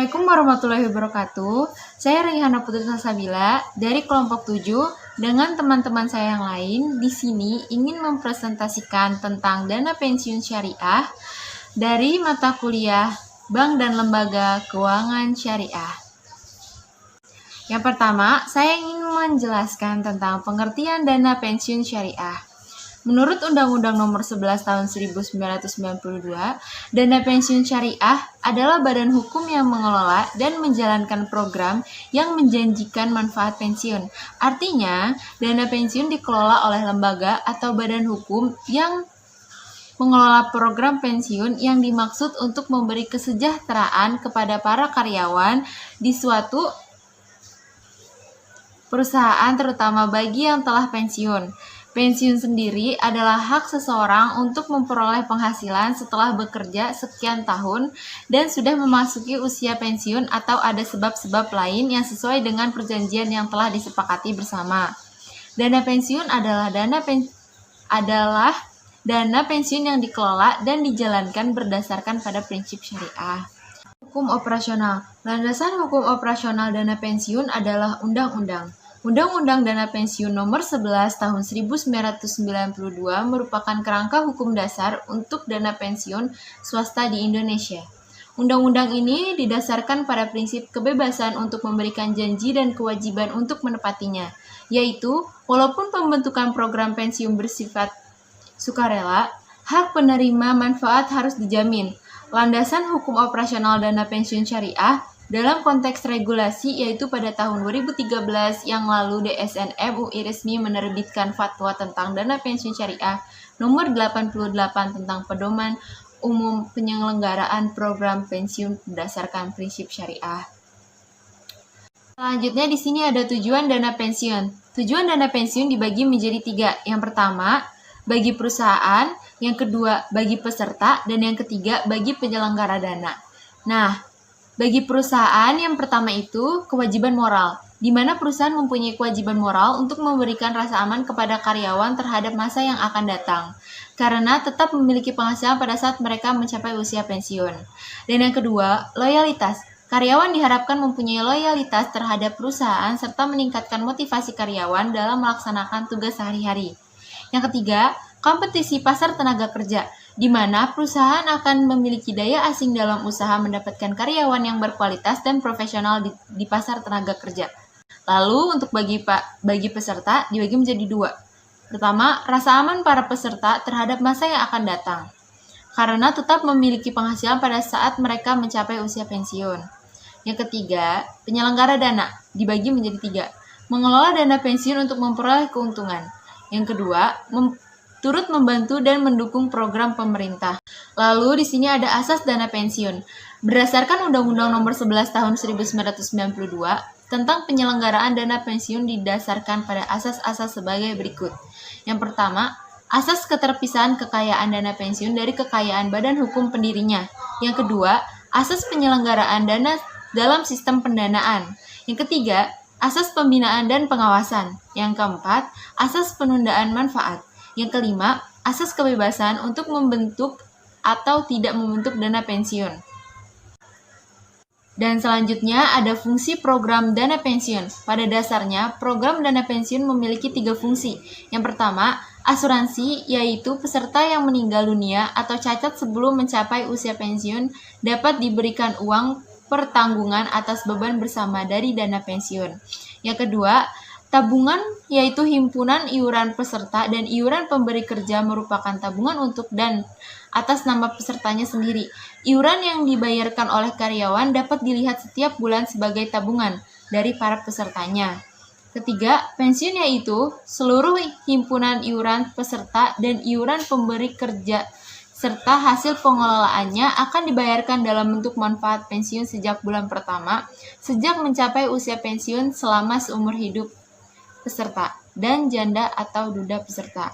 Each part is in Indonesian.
Assalamualaikum warahmatullahi wabarakatuh. Saya Raihana Putri Salsabila dari kelompok 7 dengan teman-teman saya yang lain di sini ingin mempresentasikan tentang dana pensiun syariah dari mata kuliah Bank dan Lembaga Keuangan Syariah. Yang pertama, saya ingin menjelaskan tentang pengertian dana pensiun syariah. Menurut Undang-Undang Nomor 11 Tahun 1992, dana pensiun syariah adalah badan hukum yang mengelola dan menjalankan program yang menjanjikan manfaat pensiun. Artinya, dana pensiun dikelola oleh lembaga atau badan hukum yang mengelola program pensiun yang dimaksud untuk memberi kesejahteraan kepada para karyawan di suatu perusahaan, terutama bagi yang telah pensiun. Pensiun sendiri adalah hak seseorang untuk memperoleh penghasilan setelah bekerja sekian tahun dan sudah memasuki usia pensiun atau ada sebab-sebab lain yang sesuai dengan perjanjian yang telah disepakati bersama. Dana pensiun adalah dana pensiun yang dikelola dan dijalankan berdasarkan pada prinsip syariah. Hukum operasional. Landasan hukum operasional dana pensiun adalah undang-undang. Undang-Undang Dana Pensiun Nomor 11 Tahun 1992 merupakan kerangka hukum dasar untuk dana pensiun swasta di Indonesia. Undang-undang ini didasarkan pada prinsip kebebasan untuk memberikan janji dan kewajiban untuk menepatinya, yaitu walaupun pembentukan program pensiun bersifat sukarela, hak penerima manfaat harus dijamin. Landasan hukum operasional dana pensiun syariah dalam konteks regulasi yaitu pada tahun 2013 yang lalu DSN MUI resmi menerbitkan fatwa tentang dana pensiun syariah nomor 88 tentang pedoman umum penyelenggaraan program pensiun berdasarkan prinsip syariah. Selanjutnya di sini ada tujuan dana pensiun. Tujuan dana pensiun dibagi menjadi 3. Yang pertama, bagi perusahaan, yang kedua, bagi peserta, dan yang ketiga, bagi penyelenggara dana. Nah, bagi perusahaan yang pertama itu kewajiban moral, di mana perusahaan mempunyai kewajiban moral untuk memberikan rasa aman kepada karyawan terhadap masa yang akan datang, karena tetap memiliki penghasilan pada saat mereka mencapai usia pensiun. Dan yang kedua, loyalitas. Karyawan diharapkan mempunyai loyalitas terhadap perusahaan serta meningkatkan motivasi karyawan dalam melaksanakan tugas sehari-hari. Yang ketiga, kompetisi pasar tenaga kerja, di mana perusahaan akan memiliki daya asing dalam usaha mendapatkan karyawan yang berkualitas dan profesional di pasar tenaga kerja. Lalu untuk bagi peserta dibagi menjadi 2. Pertama, rasa aman para peserta terhadap masa yang akan datang, karena tetap memiliki penghasilan pada saat mereka mencapai usia pensiun. Yang ketiga, penyelenggara dana dibagi menjadi 3. Mengelola dana pensiun untuk memperoleh keuntungan. Yang kedua, turut membantu dan mendukung program pemerintah. Lalu di sini ada asas dana pensiun. Berdasarkan Undang-Undang Nomor 11 Tahun 1992 tentang penyelenggaraan dana pensiun didasarkan pada asas-asas sebagai berikut. Yang pertama, asas keterpisahan kekayaan dana pensiun dari kekayaan badan hukum pendirinya. Yang kedua, asas penyelenggaraan dana dalam sistem pendanaan. Yang ketiga, asas pembinaan dan pengawasan. Yang keempat, asas penundaan manfaat. Yang kelima, asas kebebasan untuk membentuk atau tidak membentuk dana pensiun. Dan selanjutnya ada fungsi program dana pensiun. Pada dasarnya, program dana pensiun memiliki 3 fungsi. Yang pertama, asuransi, yaitu peserta yang meninggal dunia atau cacat sebelum mencapai usia pensiun dapat diberikan uang pertanggungan atas beban bersama dari dana pensiun. Yang kedua, tabungan, yaitu himpunan iuran peserta dan iuran pemberi kerja merupakan tabungan untuk dan atas nama pesertanya sendiri. Iuran yang dibayarkan oleh karyawan dapat dilihat setiap bulan sebagai tabungan dari para pesertanya. Ketiga, pensiun yaitu seluruh himpunan iuran peserta dan iuran pemberi kerja serta hasil pengelolaannya akan dibayarkan dalam bentuk manfaat pensiun sejak bulan pertama sejak mencapai usia pensiun selama seumur hidup peserta dan janda atau duda peserta.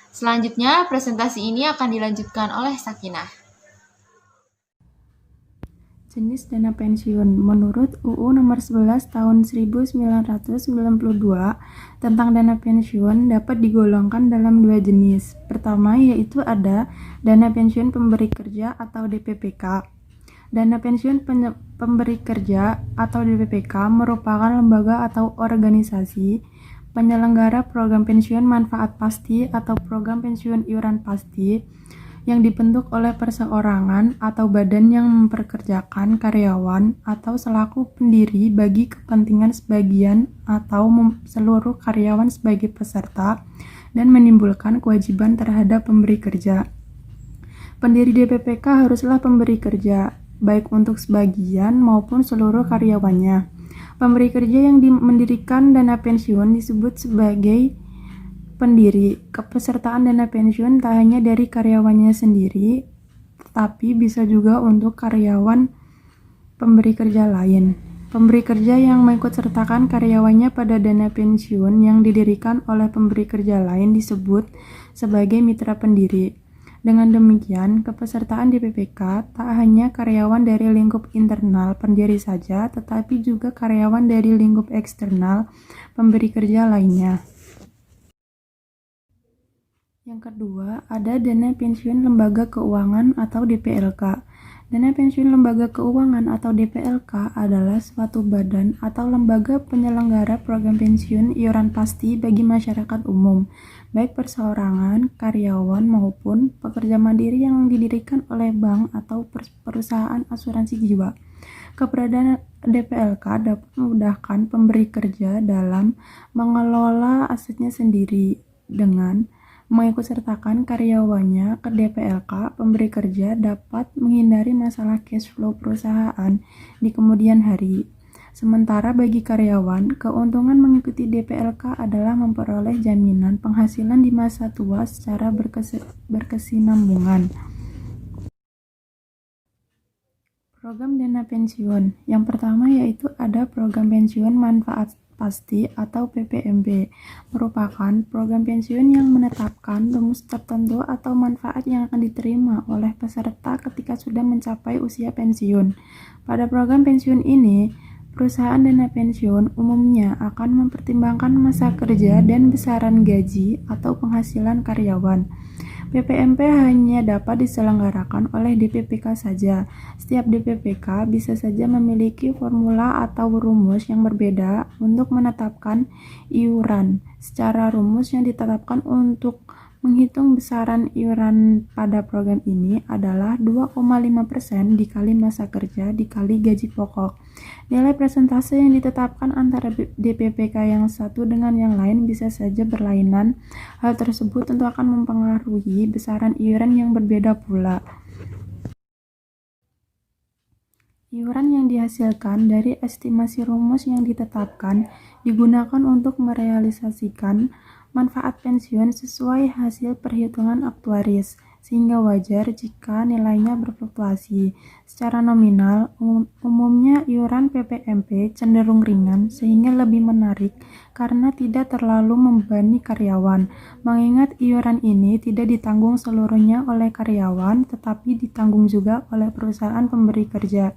Selanjutnya, presentasi ini akan dilanjutkan oleh Sakinah. Jenis dana pensiun menurut UU Nomor 11 Tahun 1992 tentang dana pensiun dapat digolongkan dalam 2 jenis. Pertama yaitu ada dana pensiun pemberi kerja atau DPPK. Dana pensiun pemberi kerja atau DPPK merupakan lembaga atau organisasi penyelenggara program pensiun manfaat pasti atau program pensiun iuran pasti yang dibentuk oleh perseorangan atau badan yang memperkerjakan karyawan atau selaku pendiri bagi kepentingan sebagian atau seluruh karyawan sebagai peserta dan menimbulkan kewajiban terhadap pemberi kerja. Pendiri DPPK haruslah pemberi kerja, baik untuk sebagian maupun seluruh karyawannya. Pemberi kerja yang mendirikan dana pensiun disebut sebagai pendiri. Kepesertaan dana pensiun tak hanya dari karyawannya sendiri, tetapi bisa juga untuk karyawan pemberi kerja lain. Pemberi kerja yang mengikutsertakan karyawannya pada dana pensiun yang didirikan oleh pemberi kerja lain disebut sebagai mitra pendiri. Dengan demikian, kepesertaan DPPK tak hanya karyawan dari lingkup internal pendiri saja, tetapi juga karyawan dari lingkup eksternal pemberi kerja lainnya. Yang kedua, ada dana pensiun lembaga keuangan atau DPLK. Dana pensiun lembaga keuangan atau DPLK adalah suatu badan atau lembaga penyelenggara program pensiun iuran pasti bagi masyarakat umum, baik perseorangan, karyawan, maupun pekerja mandiri yang didirikan oleh bank atau perusahaan asuransi jiwa. Keberadaan DPLK dapat memudahkan pemberi kerja dalam mengelola asetnya sendiri dengan mengikutsertakan karyawannya ke DPLK. Pemberi kerja dapat menghindari masalah cash flow perusahaan di kemudian hari. Sementara bagi karyawan, keuntungan mengikuti DPLK adalah memperoleh jaminan penghasilan di masa tua secara berkesinambungan. Program dana pensiun. Yang pertama yaitu ada program pensiun manfaat pasti atau PPMP, merupakan program pensiun yang menetapkan rumus tertentu atau manfaat yang akan diterima oleh peserta ketika sudah mencapai usia pensiun. Pada program pensiun ini, perusahaan dana pensiun umumnya akan mempertimbangkan masa kerja dan besaran gaji atau penghasilan karyawan. PPMP hanya dapat diselenggarakan oleh DPPK saja. Setiap DPPK bisa saja memiliki formula atau rumus yang berbeda untuk menetapkan iuran. Secara rumus yang ditetapkan untuk menghitung besaran iuran pada program ini adalah 2,5% dikali masa kerja dikali gaji pokok. Nilai persentase yang ditetapkan antara DPPK yang satu dengan yang lain bisa saja berlainan. Hal tersebut tentu akan mempengaruhi besaran iuran yang berbeda pula. Iuran yang dihasilkan dari estimasi rumus yang ditetapkan digunakan untuk merealisasikan manfaat pensiun sesuai hasil perhitungan aktuaris, sehingga wajar jika nilainya berfluktuasi. Secara nominal, umumnya iuran PPMP cenderung ringan sehingga lebih menarik karena tidak terlalu membebani karyawan, mengingat iuran ini tidak ditanggung seluruhnya oleh karyawan tetapi ditanggung juga oleh perusahaan pemberi kerja.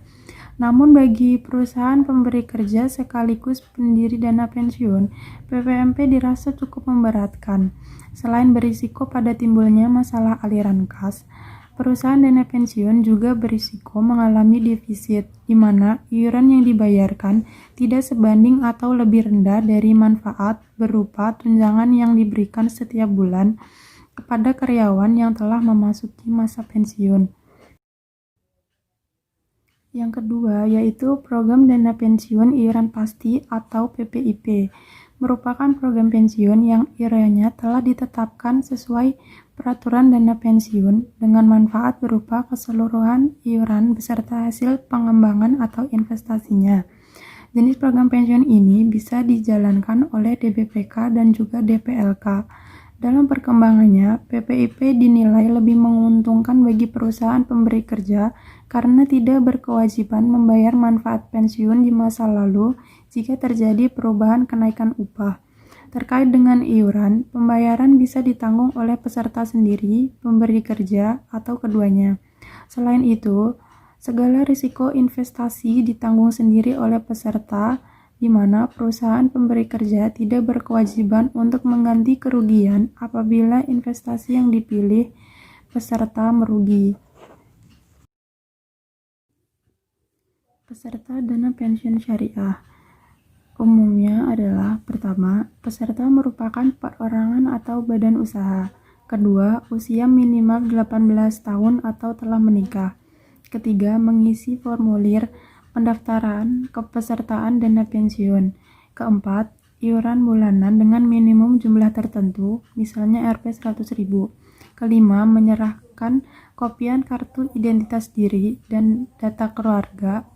Namun bagi perusahaan pemberi kerja sekaligus pendiri dana pensiun, PPMP dirasa cukup memberatkan. Selain berisiko pada timbulnya masalah aliran kas, perusahaan dana pensiun juga berisiko mengalami defisit, di mana iuran yang dibayarkan tidak sebanding atau lebih rendah dari manfaat berupa tunjangan yang diberikan setiap bulan kepada karyawan yang telah memasuki masa pensiun. Yang kedua yaitu program dana pensiun iuran pasti atau PPIP, merupakan program pensiun yang iurannya telah ditetapkan sesuai peraturan dana pensiun dengan manfaat berupa keseluruhan iuran beserta hasil pengembangan atau investasinya. Jenis program pensiun ini bisa dijalankan oleh DPPK dan juga DPLK. Dalam perkembangannya, PPIP dinilai lebih menguntungkan bagi perusahaan pemberi kerja karena tidak berkewajiban membayar manfaat pensiun di masa lalu jika terjadi perubahan kenaikan upah. Terkait dengan iuran, pembayaran bisa ditanggung oleh peserta sendiri, pemberi kerja, atau keduanya. Selain itu, segala risiko investasi ditanggung sendiri oleh peserta, di mana perusahaan pemberi kerja tidak berkewajiban untuk mengganti kerugian apabila investasi yang dipilih peserta merugi. Peserta dana pensiun syariah umumnya adalah: pertama, peserta merupakan perorangan atau badan usaha. Kedua, usia minimal 18 tahun atau telah menikah. Ketiga, mengisi formulir pendaftaran kepesertaan dana pensiun. Keempat, iuran bulanan dengan minimum jumlah tertentu, misalnya Rp 100.000. Kelima, menyerahkan kopian kartu identitas diri dan data keluarga.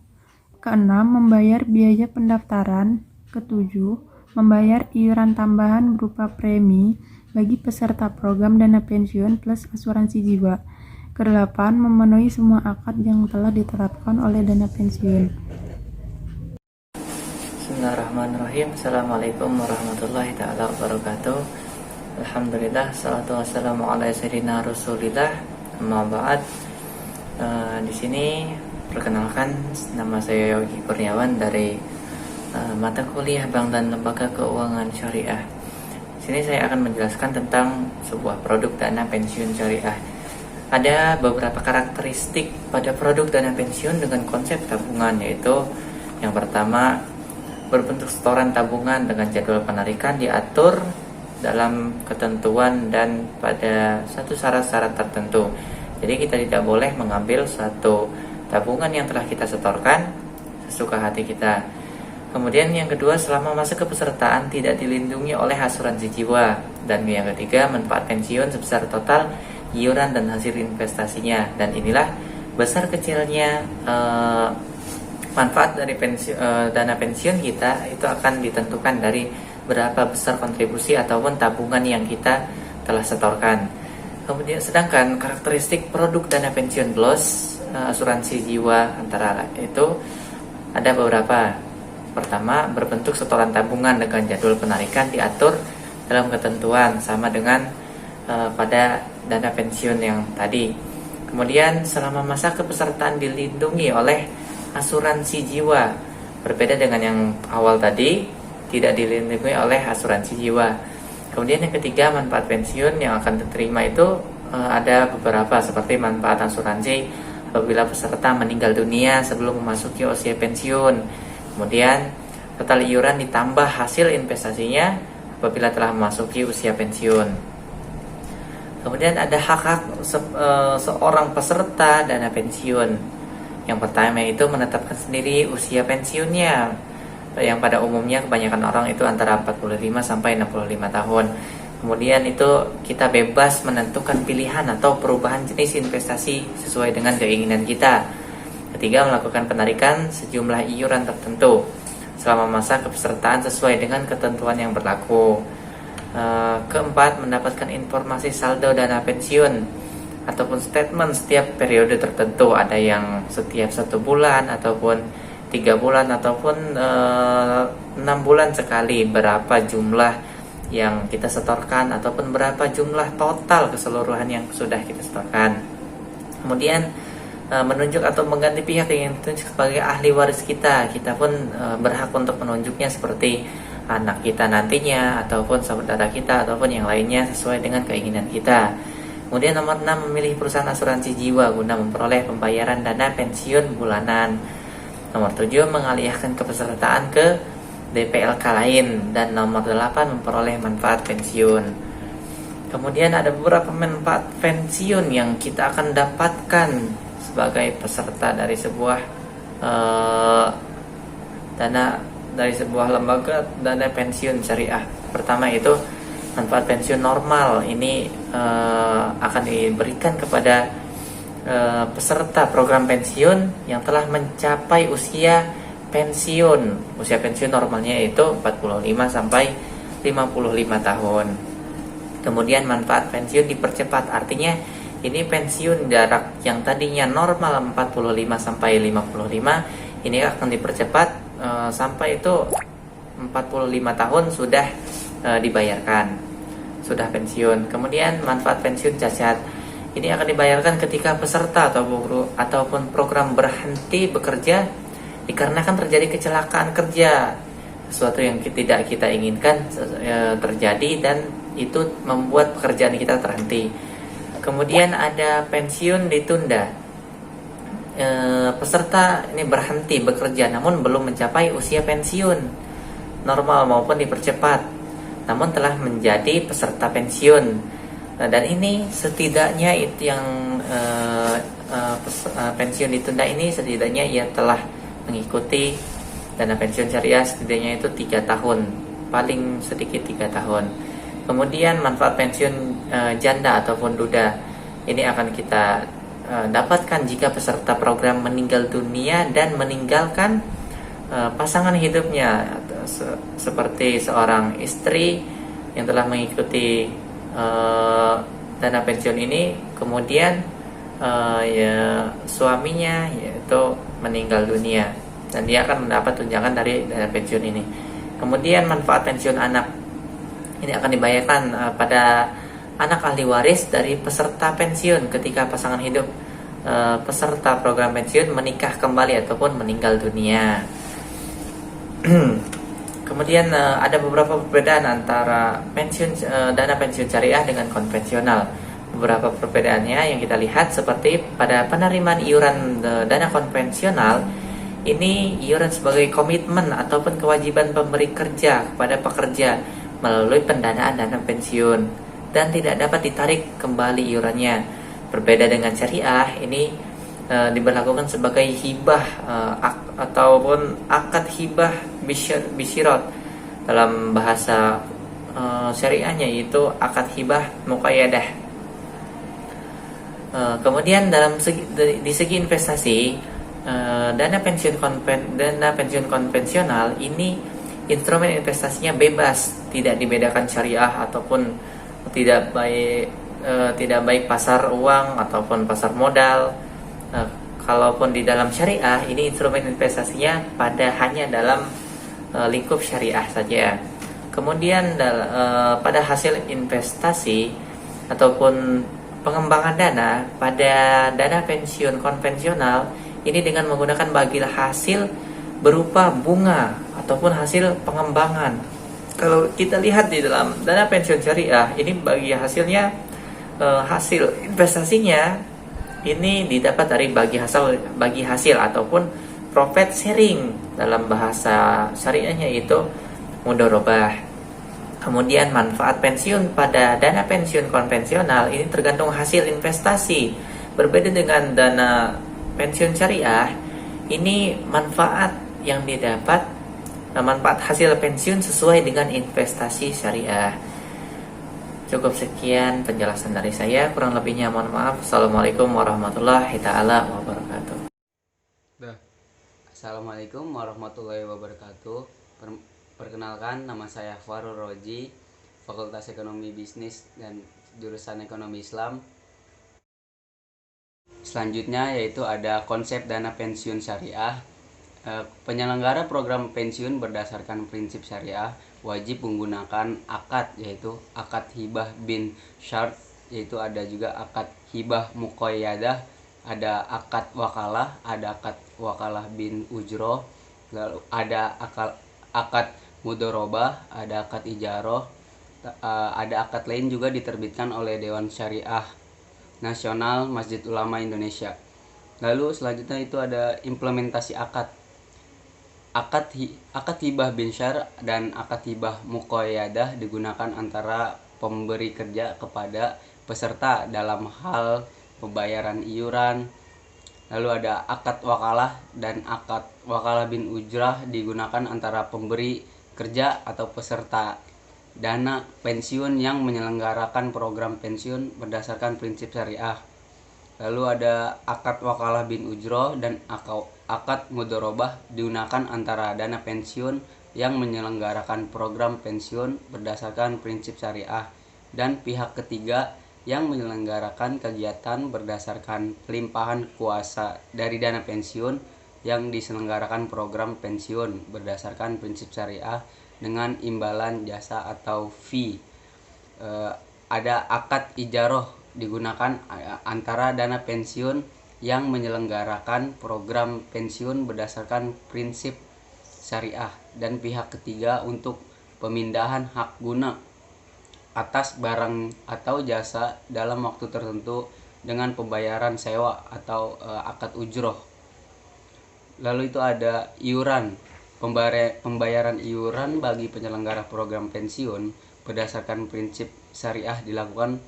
Keenam, membayar biaya pendaftaran. Ketujuh, membayar iuran tambahan berupa premi bagi peserta program dana pensiun plus asuransi jiwa. Kedelapan, memenuhi semua akad yang telah ditetapkan oleh dana pensiun. Bismillahirrahmanirrahim. Assalamualaikum warahmatullahi ta'ala wabarakatuh. Alhamdulillah, salatu wassalamu ala sayyidina Rasulillah. Amma ba'd. Di sini perkenalkan, nama saya Yogi Kurniawan dari mata kuliah Bank dan Lembaga Keuangan Syariah. Di sini saya akan menjelaskan tentang sebuah produk dana pensiun syariah. Ada beberapa karakteristik pada produk dana pensiun dengan konsep tabungan, yaitu yang pertama, berbentuk setoran tabungan dengan jadwal penarikan diatur dalam ketentuan dan pada satu syarat-syarat tertentu. Jadi kita tidak boleh mengambil satu tabungan yang telah kita setorkan sesuka hati kita. Kemudian yang kedua, selama masa kepesertaan tidak dilindungi oleh asuransi jiwa. Dan yang ketiga, manfaat pensiun sebesar total iuran dan hasil investasinya. Dan inilah besar kecilnya manfaat dari dana pensiun kita itu akan ditentukan dari berapa besar kontribusi ataupun tabungan yang kita telah setorkan. Kemudian sedangkan karakteristik produk dana pensiun plus asuransi jiwa antara itu ada beberapa. Pertama, berbentuk setoran tabungan dengan jadwal penarikan diatur dalam ketentuan sama dengan pada dana pensiun yang tadi. Kemudian selama masa kepesertaan dilindungi oleh asuransi jiwa, berbeda dengan yang awal tadi, tidak dilindungi oleh asuransi jiwa. Kemudian yang ketiga, manfaat pensiun yang akan diterima itu ada beberapa, seperti manfaat asuransi apabila peserta meninggal dunia sebelum memasuki usia pensiun. Kemudian total iuran ditambah hasil investasinya apabila telah memasuki usia pensiun. Kemudian ada hak-hak seorang peserta dana pensiun. Yang pertama itu menetapkan sendiri usia pensiunnya, yang pada umumnya kebanyakan orang itu antara 45 sampai 65 tahun. Kemudian itu kita bebas menentukan pilihan atau perubahan jenis investasi sesuai dengan keinginan kita. Ketiga, melakukan penarikan sejumlah iuran tertentu selama masa kepesertaan sesuai dengan ketentuan yang berlaku. Keempat, mendapatkan informasi saldo dana pensiun ataupun statement setiap periode tertentu. Ada yang setiap 1 bulan ataupun 3 bulan ataupun 6 bulan sekali, berapa jumlah yang kita setorkan ataupun berapa jumlah total keseluruhan yang sudah kita setorkan. Kemudian menunjuk atau mengganti pihak yang ditunjuk sebagai ahli waris kita. Kita pun berhak untuk menunjuknya, seperti anak kita nantinya ataupun saudara kita ataupun yang lainnya sesuai dengan keinginan kita. Kemudian nomor 6, memilih perusahaan asuransi jiwa guna memperoleh pembayaran dana pensiun bulanan. Nomor 7, mengalihkan kepesertaan ke DPLK lain. Dan nomor 8, memperoleh manfaat pensiun. Kemudian ada beberapa manfaat pensiun yang kita akan dapatkan sebagai peserta dari sebuah lembaga dana pensiun syariah. Pertama itu manfaat pensiun normal. Ini akan diberikan kepada peserta program pensiun yang telah mencapai usia pensiun. Usia pensiun normalnya itu 45 sampai 55 tahun. Kemudian manfaat pensiun dipercepat, artinya ini pensiun jarak yang tadinya normal 45 sampai 55, ini akan dipercepat sampai itu 45 tahun sudah dibayarkan, sudah pensiun. Kemudian manfaat pensiun cacat, ini akan dibayarkan ketika peserta ataupun program berhenti bekerja dikarenakan terjadi kecelakaan kerja, sesuatu yang tidak kita inginkan terjadi dan itu membuat pekerjaan kita terhenti. Kemudian ada pensiun ditunda. peserta ini berhenti bekerja namun belum mencapai usia pensiun normal maupun dipercepat, namun telah menjadi peserta pensiun. Dan ini setidaknya itu yang pensiun ditunda ini setidaknya ia telah mengikuti dana pensiun syariah setidaknya itu 3 tahun, paling sedikit 3 tahun. Kemudian manfaat pensiun janda ataupun duda ini akan kita dapatkan jika peserta program meninggal dunia dan meninggalkan pasangan hidupnya, seperti seorang istri yang telah mengikuti dana pensiun ini, kemudian ya suaminya yaitu meninggal dunia dan dia akan mendapat tunjangan dari dana pensiun ini. Kemudian manfaat pensiun anak ini akan dibayarkan pada anak ahli waris dari peserta pensiun ketika pasangan hidup peserta program pensiun menikah kembali ataupun meninggal dunia. Kemudian ada beberapa perbedaan antara dana pensiun syariah dengan konvensional. Beberapa perbedaannya yang kita lihat seperti pada penerimaan iuran dana konvensional, ini iuran sebagai komitmen ataupun kewajiban pemberi kerja kepada pekerja melalui pendanaan dana pensiun dan tidak dapat ditarik kembali iurannya. Berbeda dengan syariah, ini diberlakukan sebagai hibah ataupun akad hibah bisyirat dalam bahasa syariahnya, yaitu akad hibah muqayyadah. Kemudian di segi investasi, dana pensiun konvensional ini instrumen investasinya bebas, tidak dibedakan syariah ataupun tidak baik pasar uang ataupun pasar modal. Kalaupun di dalam syariah, ini instrumen investasinya hanya dalam lingkup syariah saja. Kemudian pada hasil investasi ataupun pengembangan dana pada dana pensiun konvensional ini dengan menggunakan bagi hasil berupa bunga ataupun hasil pengembangan. Kalau kita lihat di dalam dana pensiun syariah, ini bagi hasilnya hasil investasinya ini didapat dari bagi hasil ataupun profit sharing dalam bahasa syariahnya, itu mudharabah. Kemudian manfaat pensiun pada dana pensiun konvensional ini tergantung hasil investasi. Berbeda dengan dana pensiun syariah, ini manfaat yang didapat, manfaat hasil pensiun sesuai dengan investasi syariah. Cukup sekian penjelasan dari saya, kurang lebihnya mohon maaf. Assalamualaikum warahmatullahi taala wabarakatuh. Assalamualaikum warahmatullahi wabarakatuh. Perkenalkan, nama saya Farul Roji, Fakultas Ekonomi Bisnis dan jurusan Ekonomi Islam. Selanjutnya yaitu ada konsep dana pensiun syariah. Penyelenggara program pensiun berdasarkan prinsip syariah wajib menggunakan akad, yaitu akad hibah bin syart, yaitu ada juga akad hibah muqayyadah, ada akad wakalah, ada akad wakalah bin ujroh, lalu ada akad mudharabah, ada akad ijaroh, ada akad lain juga diterbitkan oleh Dewan Syariah Nasional Masjid Ulama Indonesia. Lalu selanjutnya itu ada implementasi akad. Akad hibah bin syar dan akad hibah muqayyadah digunakan antara pemberi kerja kepada peserta dalam hal pembayaran iuran. Lalu ada akad wakalah dan akad wakalah bin ujrah digunakan antara pemberi kerja atau peserta dana pensiun yang menyelenggarakan program pensiun berdasarkan prinsip syariah. Lalu ada akad wakalah bin ujroh dan akad mudharabah digunakan antara dana pensiun yang menyelenggarakan program pensiun berdasarkan prinsip syariah dan pihak ketiga yang menyelenggarakan kegiatan berdasarkan pelimpahan kuasa dari dana pensiun yang diselenggarakan program pensiun berdasarkan prinsip syariah dengan imbalan jasa atau fee. Ada akad ijaroh digunakan antara dana pensiun yang menyelenggarakan program pensiun berdasarkan prinsip syariah dan pihak ketiga untuk pemindahan hak guna atas barang atau jasa dalam waktu tertentu dengan pembayaran sewa atau akad ujroh. Lalu itu ada iuran. Pembayaran iuran bagi penyelenggara program pensiun berdasarkan prinsip syariah dilakukan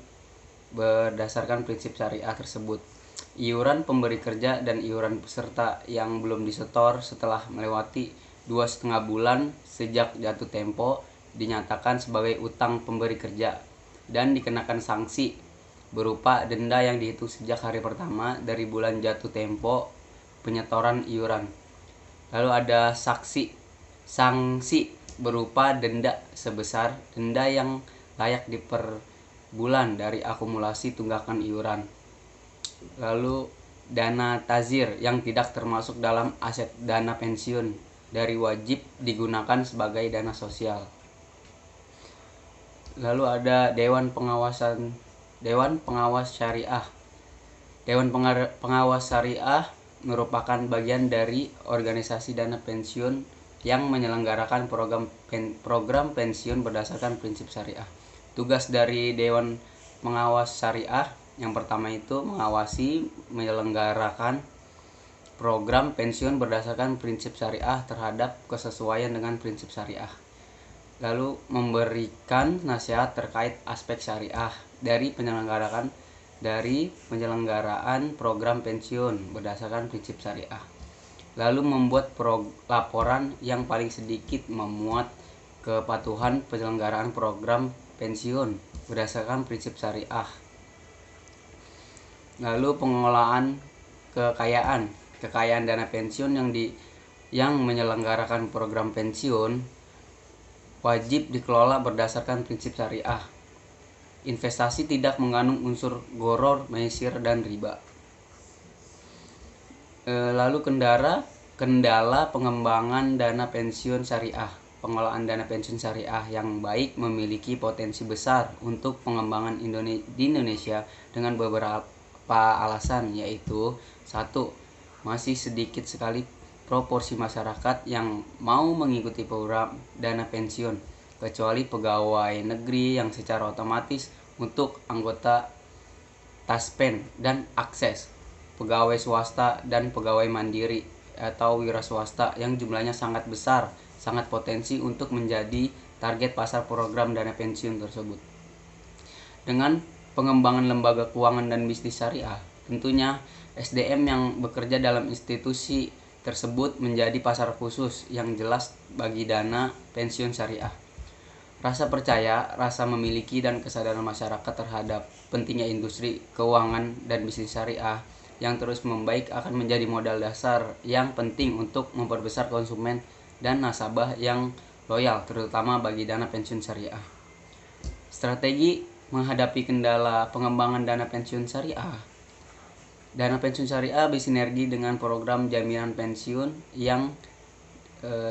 berdasarkan prinsip syariah tersebut. Iuran pemberi kerja dan iuran peserta yang belum disetor setelah melewati 2,5 bulan sejak jatuh tempo dinyatakan sebagai utang pemberi kerja dan dikenakan sanksi berupa denda yang dihitung sejak hari pertama dari bulan jatuh tempo penyetoran iuran. Lalu ada sanksi berupa denda sebesar denda yang layak diper bulan dari akumulasi tunggakan iuran. Lalu dana tazir yang tidak termasuk dalam aset dana pensiun dari wajib digunakan sebagai dana sosial. Lalu ada Dewan Pengawas Syariah. Dewan Pengawas Syariah merupakan bagian dari organisasi dana pensiun yang menyelenggarakan program pensiun berdasarkan prinsip syariah. Tugas dari Dewan Pengawas Syariah yang pertama itu mengawasi menyelenggarakan program pensiun berdasarkan prinsip syariah terhadap kesesuaian dengan prinsip syariah. Lalu memberikan nasihat terkait aspek syariah dari penyelenggaraan program pensiun berdasarkan prinsip syariah. Lalu membuat laporan yang paling sedikit memuat kepatuhan penyelenggaraan program pensiun berdasarkan prinsip syariah. Lalu pengelolaan kekayaan dana pensiun yang menyelenggarakan program pensiun wajib dikelola berdasarkan prinsip syariah. Investasi tidak mengandung unsur gharar, maisir, dan riba. Lalu kendala pengembangan dana pensiun syariah. Pengelolaan dana pensiun syariah yang baik memiliki potensi besar untuk pengembangan di Indonesia dengan beberapa alasan, yaitu 1. Masih sedikit sekali proporsi masyarakat yang mau mengikuti program dana pensiun, kecuali pegawai negeri yang secara otomatis untuk anggota Taspen dan Akses, pegawai swasta dan pegawai mandiri atau wira swasta yang jumlahnya sangat besar, sangat potensi untuk menjadi target pasar program dana pensiun tersebut. Dengan pengembangan lembaga keuangan dan bisnis syariah, tentunya SDM yang bekerja dalam institusi tersebut menjadi pasar khusus yang jelas bagi dana pensiun syariah. Rasa percaya, rasa memiliki, dan kesadaran masyarakat terhadap pentingnya industri keuangan dan bisnis syariah yang terus membaik akan menjadi modal dasar yang penting untuk memperbesar konsumen dan nasabah yang loyal, terutama bagi dana pensiun syariah. Strategi menghadapi kendala pengembangan dana pensiun syariah. Dana pensiun syariah bersinergi dengan program jaminan pensiun yang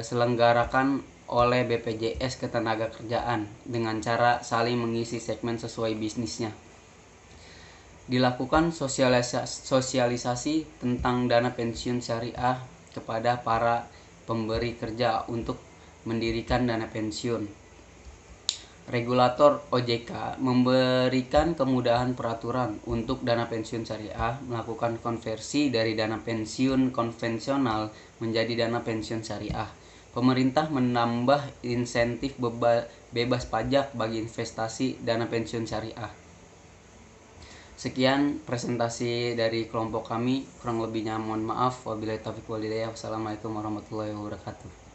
selenggarakan oleh BPJS Ketenagakerjaan dengan cara saling mengisi segmen sesuai bisnisnya. Dilakukan sosialisasi tentang dana pensiun syariah kepada para pemberi kerja untuk mendirikan dana pensiun. Regulator OJK memberikan kemudahan peraturan untuk dana pensiun syariah melakukan konversi dari dana pensiun konvensional menjadi dana pensiun syariah. Pemerintah menambah insentif bebas pajak bagi investasi dana pensiun syariah. Sekian presentasi dari kelompok kami, kurang lebihnya mohon maaf. Wabillahi taufiq walhidayah. Wassalamualaikum warahmatullahi wabarakatuh.